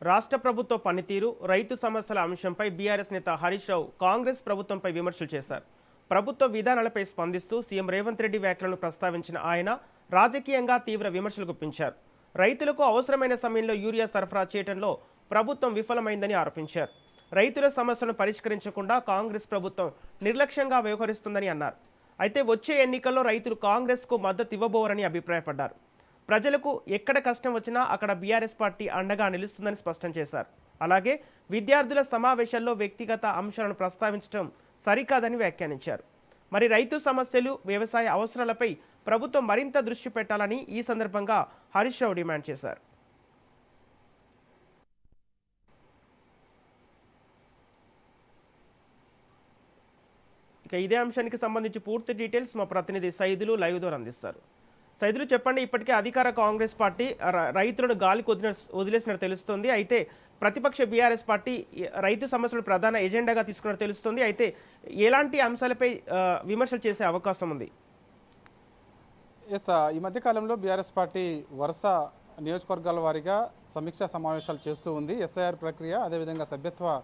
రాష్ట్ర ప్రభుత్వ పనితీరు, రైతు సమస్యల అంశంపై బీఆర్ఎస్ నేత హరీష్ రావు కాంగ్రెస్ ప్రభుత్వంపై విమర్శలు చేశారు. ప్రభుత్వ విధానాలపై స్పందిస్తూ సీఎం రేవంత్ రెడ్డి వ్యాఖ్యలను ప్రస్తావించిన ఆయన రాజకీయంగా తీవ్ర విమర్శలు గుప్పించారు. రైతులకు అవసరమైన సమయంలో యూరియా సరఫరా చేయడంలో ప్రభుత్వం విఫలమైందని ఆరోపించారు. రైతుల సమస్యలను పరిష్కరించకుండా కాంగ్రెస్ ప్రభుత్వం నిర్లక్ష్యంగా వ్యవహరిస్తుందని అన్నారు. అయితే వచ్చే ఎన్నికల్లో రైతులు కాంగ్రెస్కు మద్దతు ఇవ్వబోరని అభిప్రాయపడ్డారు. ప్రజలకు ఎక్కడ కష్టం వచ్చినా అక్కడ బీఆర్ఎస్ పార్టీ అండగా నిలుస్తుందని స్పష్టం చేశారు. అలాగే విద్యార్థుల సమావేశాల్లో వ్యక్తిగత అంశాలను ప్రస్తావించడం సరికాదని వ్యాఖ్యానించారు. మరి రైతు సమస్యలు, వ్యవసాయ అవసరాలపై ప్రభుత్వం మరింత దృష్టి పెట్టాలని ఈ సందర్భంగా హరీష్ రావు డిమాండ్ చేశారు. ఇక ఇదే అంశానికి సంబంధించి పూర్తి డీటెయిల్స్ మా ప్రతినిధి సైదులు లైవ్ ద్వారా అందిస్తారు. సైదులు, చెప్పండి. ఇప్పటికే అధికార కాంగ్రెస్ పార్టీ రైతులను గాలికి వదిలేసినట్టు తెలుస్తుంది. అయితే ప్రతిపక్ష బీఆర్ఎస్ పార్టీ రైతు సమస్యలు ప్రధాన ఎజెండాగా తీసుకున్నట్టు తెలుస్తుంది. అయితే ఎలాంటి అంశాలపై విమర్శలు చేసే అవకాశం ఉంది? ఈ మధ్యకాలంలో బీఆర్ఎస్ పార్టీ వరుస నియోజకవర్గాల వారీగా సమీక్షా సమావేశాలు చేస్తూ ఉంది. ఎస్ఐఆర్ ప్రక్రియ, అదేవిధంగా సభ్యత్వ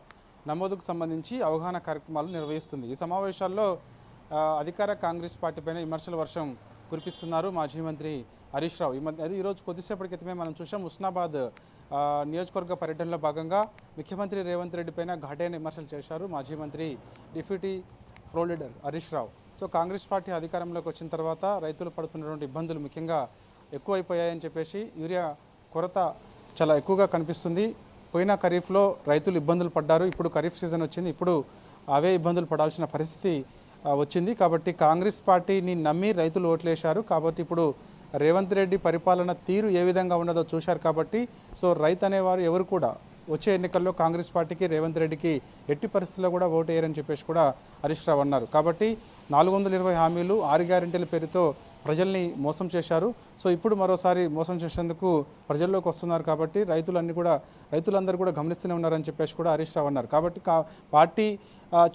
నమోదుకు సంబంధించి అవగాహన కార్యక్రమాలు నిర్వహిస్తుంది. ఈ సమావేశాల్లో అధికార కాంగ్రెస్ పార్టీ పైన విమర్శల వర్షం కురిపిస్తున్నారు మాజీ మంత్రి హరీష్ రావు. ఈరోజు కొద్దిసేపటి క్రితమే మనం చూసాం. హుస్నాబాద్ నియోజకవర్గ పర్యటనలో భాగంగా ముఖ్యమంత్రి రేవంత్ రెడ్డి పైన ఘాటైన విమర్శలు చేశారు మాజీ మంత్రి, deputy floor leader Harish Rao. So Congress party అధికారంలోకి వచ్చిన తర్వాత రైతులు పడుతున్నటువంటి ఇబ్బందులు ముఖ్యంగా ఎక్కువైపోయాయని చెప్పేసి, యూరియా కొరత చాలా ఎక్కువగా కనిపిస్తుంది. పోయిన ఖరీఫ్లో రైతులు ఇబ్బందులు పడ్డారు. ఇప్పుడు ఖరీఫ్ సీజన్ వచ్చింది. ఇప్పుడు అవే ఇబ్బందులు పడాల్సిన పరిస్థితి వచ్చింది. కాబట్టి కాంగ్రెస్ పార్టీని నమ్మి రైతులు ఓట్లేశారు. కాబట్టి ఇప్పుడు రేవంత్ రెడ్డి పరిపాలన తీరు ఏ విధంగా ఉన్నదో చూశారు. కాబట్టి సో రైతు అనేవారు ఎవరు కూడా వచ్చే ఎన్నికల్లో కాంగ్రెస్ పార్టీకి, రేవంత్ రెడ్డికి ఎట్టి పరిస్థితుల్లో కూడా ఓటు వేయరని చెప్పేసి కూడా హరీష్ రావు అన్నారు. కాబట్టి 420 హామీలు, 6 గ్యారెంటీల పేరుతో ప్రజల్ని మోసం చేశారు. సో ఇప్పుడు మరోసారి మోసం చేసేందుకు ప్రజల్లోకి వస్తున్నారు. కాబట్టి రైతులందరూ కూడా గమనిస్తూనే ఉన్నారని చెప్పేసి కూడా హరీష్ రావు అన్నారు. కాబట్టి పార్టీ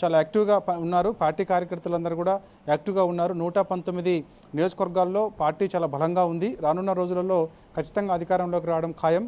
చాలా యాక్టివ్గా ఉన్నారు. పార్టీ కార్యకర్తలందరూ కూడా యాక్టివ్గా ఉన్నారు. 119 నియోజకవర్గాల్లో పార్టీ చాలా బలంగా ఉంది. రానున్న రోజులలో ఖచ్చితంగా అధికారంలోకి రావడం ఖాయం.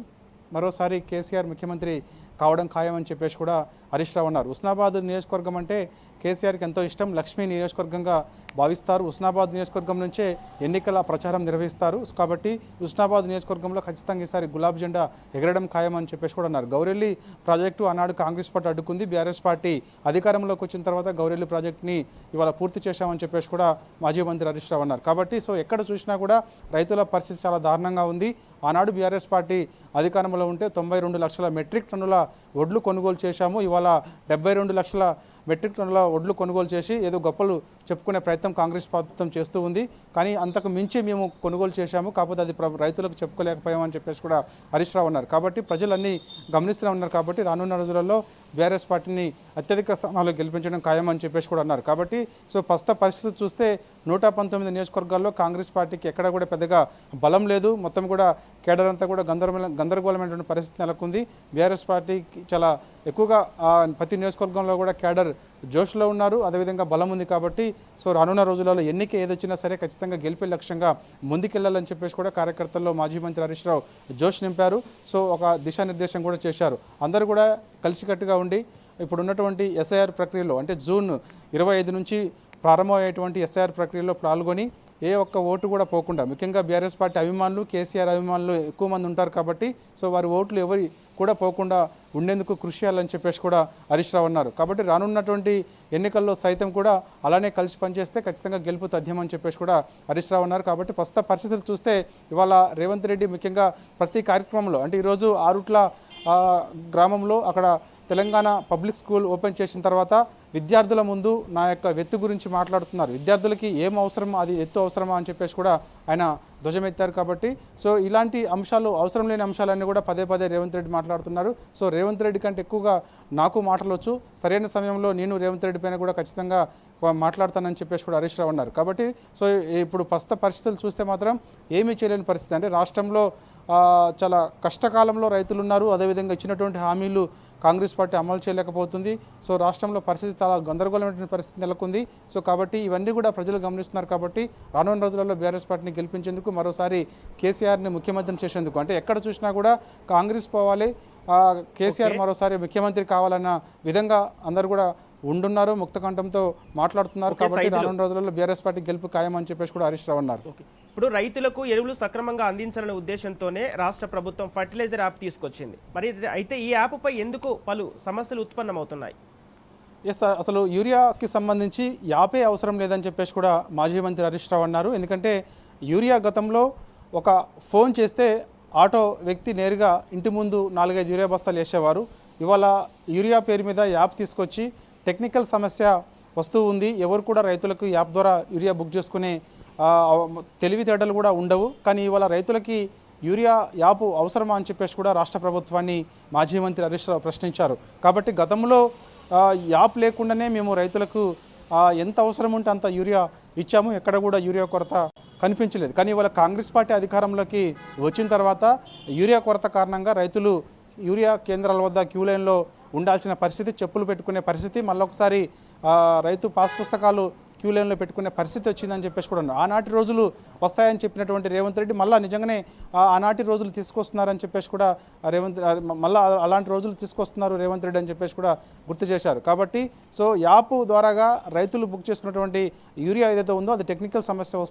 మరోసారి కేసీఆర్ ముఖ్యమంత్రి కావడం ఖాయం అని చెప్పేసి కూడా హరీష్ రావు అన్నారు. హుస్నాబాద్ నియోజకవర్గం అంటే కేసీఆర్కి ఎంతో ఇష్టం. లక్ష్మీ నియోజకవర్గంగా భావిస్తారు. హుస్నాబాద్ నియోజకవర్గం నుంచే ఎన్నికల ప్రచారం నిర్వహిస్తారు. కాబట్టి హుస్నాబాద్ నియోజకవర్గంలో ఖచ్చితంగా ఈసారి గులాబీ జెండా ఎగరడం ఖాయం అని చెప్పేసి కూడా అన్నారు. గౌరెల్లి ప్రాజెక్టు ఆనాడు కాంగ్రెస్ పార్టీ అడ్డుకుంది. బీఆర్ఎస్ పార్టీ అధికారంలోకి వచ్చిన తర్వాత గౌరెల్లి ప్రాజెక్టుని ఇవాళ పూర్తి చేశామని చెప్పేసి కూడా మాజీ మంత్రి హరీష్ రావు అన్నారు. కాబట్టి సో ఎక్కడ చూసినా కూడా రైతుల పరిస్థితి చాలా దారుణంగా ఉంది. ఆనాడు బీఆర్ఎస్ పార్టీ అధికారంలో ఉంటే 92 లక్షల మెట్రిక్ టన్నుల వడ్లు కొనుగోలు చేశాము. ఇవాళ 72 లక్షల మెట్రిక్ టన్నుల వడ్లు కొనుగోలు చేసి ఏదో గొప్పలు చెప్పుకునే ప్రయత్నం కాంగ్రెస్ ప్రభుత్వం చేస్తూ ఉంది. కానీ అంతకు మించి మేము కొనుగోలు చేశాము, కాకపోతే అది రైతులకు చెప్పుకోలేకపోయామని చెప్పేసి కూడా హరీష్ రావు అన్నారు. కాబట్టి ప్రజలన్నీ గమనిస్తూనే ఉన్నారు. కాబట్టి రానున్న రోజులలో బీఆర్ఎస్ పార్టీని అత్యధిక స్థానాల్లో గెలిపించడం ఖాయమని చెప్పేసి కూడా అన్నారు. కాబట్టి సో ప్రస్తుత పరిస్థితి చూస్తే 119 నియోజకవర్గాల్లో కాంగ్రెస్ పార్టీకి ఎక్కడ కూడా పెద్దగా బలం లేదు. మొత్తం కూడా కేడర్ అంతా కూడా గందరగోళమైనటువంటి పరిస్థితి నెలకొంది. బీఆర్ఎస్ పార్టీకి చాలా ఎక్కువగా ప్రతి నియోజకవర్గంలో కూడా కేడర్ జోష్లో ఉన్నారు. అదేవిధంగా బలం ఉంది. కాబట్టి సో రానున్న రోజులలో ఎన్నిక ఏదొచ్చినా సరే ఖచ్చితంగా గెలిపే లక్ష్యంగా ముందుకెళ్లాలని చెప్పేసి కూడా కార్యకర్తల్లో మాజీ మంత్రి హరీష్ రావు జోష్ నింపారు. సో ఒక దిశానిర్దేశం కూడా చేశారు. అందరూ కూడా కలిసికట్టుగా ఉండి ఇప్పుడు ఉన్నటువంటి ఎస్ఐఆర్ ప్రక్రియలో, అంటే జూన్ 25 నుంచి ప్రారంభమయ్యేటువంటి ఎస్ఐఆర్ ప్రక్రియలో పాల్గొని ఏ ఒక్క ఓటు కూడా పోకుండా, ముఖ్యంగా బీఆర్ఎస్ పార్టీ అభిమానులు, కేసీఆర్ అభిమానులు ఎక్కువ మంది ఉంటారు. కాబట్టి సో వారి ఓట్లు ఎవరి కూడా పోకుండా ఉండేందుకు కృషి చేయాలని చెప్పేసి కూడా హరీష్ రావు అన్నారు. కాబట్టి రానున్నటువంటి ఎన్నికల్లో సైతం కూడా అలానే కలిసి పనిచేస్తే ఖచ్చితంగా గెలుపు తథ్యమని చెప్పేసి కూడా హరీష్ రావు అన్నారు. కాబట్టి ప్రస్తుత పరిస్థితులు చూస్తే ఇవాళ రేవంత్ రెడ్డి ముఖ్యంగా ప్రతి కార్యక్రమంలో, అంటే ఈరోజు ఆరుట్ల గ్రామంలో అక్కడ తెలంగాణ పబ్లిక్ స్కూల్ ఓపెన్ చేసిన తర్వాత విద్యార్థుల ముందు నా యొక్క వెత్తు గురించి మాట్లాడుతున్నారు. విద్యార్థులకి ఏం అవసరం, అది ఎత్తు అవసరమా అని చెప్పేసి కూడా ఆయన ధ్వజమెత్తారు. కాబట్టి సో ఇలాంటి అంశాలు, అవసరం లేని అంశాలన్నీ కూడా పదే పదే రేవంత్ రెడ్డి మాట్లాడుతున్నారు. సో రేవంత్ రెడ్డి కంటే ఎక్కువగా నాకు మాటలొచ్చు, సరైన సమయంలో నేను రేవంత్ రెడ్డి పైన కూడా ఖచ్చితంగా మాట్లాడతానని చెప్పేసి కూడా హరీష్ రావు అన్నారు. కాబట్టి సో ఇప్పుడు ప్రస్తుత పరిస్థితులు చూస్తే మాత్రం ఏమీ చేయలేని పరిస్థితి. అంటే రాష్ట్రంలో చాలా కష్టకాలంలో రైతులు ఉన్నారు. అదేవిధంగా ఇచ్చినటువంటి హామీలు కాంగ్రెస్ పార్టీ అమలు చేయలేకపోతుంది. సో రాష్ట్రంలో పరిస్థితి చాలా గందరగోళమైనటువంటి పరిస్థితి నెలకొంది. సో కాబట్టి ఇవన్నీ కూడా ప్రజలు గమనిస్తున్నారు. కాబట్టి రానున్న రోజులలో బీఆర్ఎస్ పార్టీని గెలిపించేందుకు మరోసారి కేసీఆర్ని ముఖ్యమంత్రిని చేసేందుకు, అంటే ఎక్కడ చూసినా కూడా కాంగ్రెస్ పోవాలి, కేసీఆర్ మరోసారి ముఖ్యమంత్రి కావాలన్న విధంగా అందరూ కూడా ఉండున్నారు, ముక్తకంఠంతో మాట్లాడుతున్నారు. కాబట్టి రానున్న రోజులలో బీఆర్ఎస్ పార్టీ గెలుపు ఖాయమని చెప్పేసి కూడా హరీష్ రావు అన్నారు. ఇప్పుడు రైతులకు ఎరువులు సక్రమంగా అందించాలనే ఉద్దేశంతోనే రాష్ట్ర ప్రభుత్వం ఫర్టిలైజర్ యాప్ తీసుకొచ్చింది. మరి అయితే ఈ యాప్పై ఎందుకు పలు సమస్యలు ఉత్పన్నమవుతున్నాయి? ఎస్, అసలు యూరియాకి సంబంధించి యాపే అవసరం లేదని చెప్పేసి కూడా మాజీ మంత్రి హరీష్ రావు అన్నారు. ఎందుకంటే యూరియా గతంలో ఒక ఫోన్ చేస్తే ఆటో వ్యక్తి నేరుగా ఇంటి ముందు 4-5 యూరియా బస్తాలు వేసేవారు. ఇవాళ యూరియా పేరు మీద యాప్ తీసుకొచ్చి టెక్నికల్ సమస్య వస్తూ ఉంది. ఎవరు కూడా రైతులకు యాప్ ద్వారా యూరియా బుక్ చేసుకునే తెలివితేటలు కూడా ఉండవు. కానీ ఇవాళ రైతులకి యూరియా యాప్ అవసరమా అని చెప్పేసి కూడా రాష్ట్ర ప్రభుత్వాన్ని మాజీ మంత్రి హరీష్ రావు ప్రశ్నించారు. కాబట్టి గతంలో యాప్ లేకుండానే మేము రైతులకు ఎంత అవసరం ఉంటే అంత యూరియా ఇచ్చాము, ఎక్కడ కూడా యూరియా కొరత కనిపించలేదు. కానీ ఇవాళ కాంగ్రెస్ పార్టీ అధికారంలోకి వచ్చిన తర్వాత యూరియా కొరత కారణంగా రైతులు యూరియా కేంద్రాల వద్ద క్యూ లైన్లో ఉండాల్సిన పరిస్థితి, చెప్పులు పెట్టుకునే పరిస్థితి, మళ్ళొకసారి రైతు పాస్ పుస్తకాలు క్యూ లైన్లో పెట్టుకునే పరిస్థితి వచ్చిందని చెప్పేసి కూడా ఆనాటి రోజులు వస్తాయని చెప్పినటువంటి రేవంత్ రెడ్డి మళ్ళీ నిజంగానే ఆనాటి రోజులు తీసుకొస్తున్నారని చెప్పేసి కూడా మళ్ళీ అలాంటి రోజులు తీసుకొస్తున్నారు రేవంత్ రెడ్డి అని చెప్పేసి కూడా గుర్తు చేశారు. కాబట్టి సో యాప్ ద్వారాగా రైతులు బుక్ చేసుకున్నటువంటి యూరియా ఏదైతే ఉందో అది టెక్నికల్ సమస్య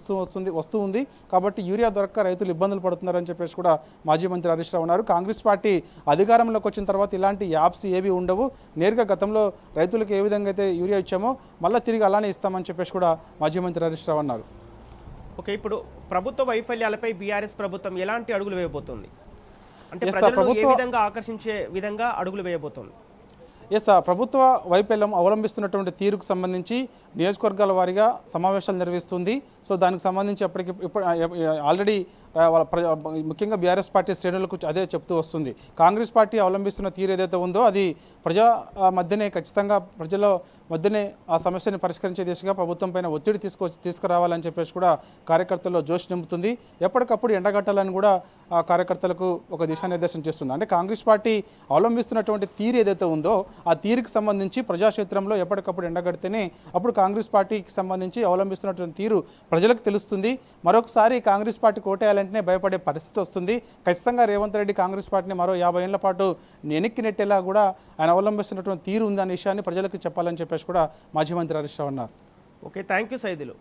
వస్తూ ఉంది. కాబట్టి యూరియా దొరక్క రైతులు ఇబ్బందులు పడుతున్నారని చెప్పేసి కూడా మాజీ మంత్రి హరీష్ రావు ఉన్నారు. కాంగ్రెస్ పార్టీ అధికారంలోకి వచ్చిన తర్వాత ఇలాంటి యాప్స్ ఏవి ఉండవు, నేరుగా గతంలో రైతులకు ఏ విధంగా అయితే యూరియా ఇచ్చామో మళ్ళీ తిరిగి అలానే ఇస్తామని చెప్పేసి కూడా మాజీ మంత్రి హరీష్ రావు అన్నారు. ఓకే, ఇప్పుడు ప్రభుత్వ వైఫల్యాలపై బీఆర్ఎస్ ప్రభుత్వం ఎలాంటి అడుగులు వేయబోతుంది? అంటే ప్రజలను ఏ విధంగా ఆకర్షించే విధంగా అడుగులు వేయబోతుంది? ప్రభుత్వ వైఫల్యం అవలంబిస్తున్నటువంటి తీరుకు సంబంధించి నియోజకవర్గాల వారీగా సమావేశాలు నిర్వహిస్తుంది. సో దానికి సంబంధించి ఆల్రెడీ ముఖ్యంగా బీఆర్ఎస్ పార్టీ శ్రేణులకు అదే చెప్తూ వస్తుంది. కాంగ్రెస్ పార్టీ అవలంబిస్తున్న తీరు ఏదైతే ఉందో అది ప్రజల మధ్యనే ఖచ్చితంగా ప్రజల మధ్యనే ఆ సమస్యని పరిష్కరించే దిశగా ప్రభుత్వం పైన ఒత్తిడి తీసుకురావాలని చెప్పేసి కూడా కార్యకర్తల్లో జోష్ నింపుతుంది. ఎప్పటికప్పుడు ఎండగట్టాలని కూడా ఆ కార్యకర్తలకు ఒక దిశానిర్దేశం చేస్తుంది. అంటే కాంగ్రెస్ పార్టీ అవలంబిస్తున్నటువంటి తీరు ఏదైతే ఉందో ఆ తీరుకి సంబంధించి ప్రజాక్షేత్రంలో ఎప్పటికప్పుడు ఎండగడితేనే అప్పుడు కాంగ్రెస్ పార్టీకి సంబంధించి అవలంబిస్తున్నటువంటి తీరు ప్రజలకు తెలుస్తుంది. మరొకసారి కాంగ్రెస్ పార్టీ కోటేయాలంటేనే భయపడే పరిస్థితి వస్తుంది. ఖచ్చితంగా రేవంత్ రెడ్డి కాంగ్రెస్ పార్టీని మరో 50 ఏళ్ల పాటు వెనక్కి నెట్టేలా కూడా ఆయన అవలంబిస్తున్నటువంటి తీరు ఉందనే విషయాన్ని ప్రజలకు చెప్పాలని చెప్పేసి కూడా మాజీ మంత్రి హరీష్ రావు అన్నారు. Okay, thank you Saidulu.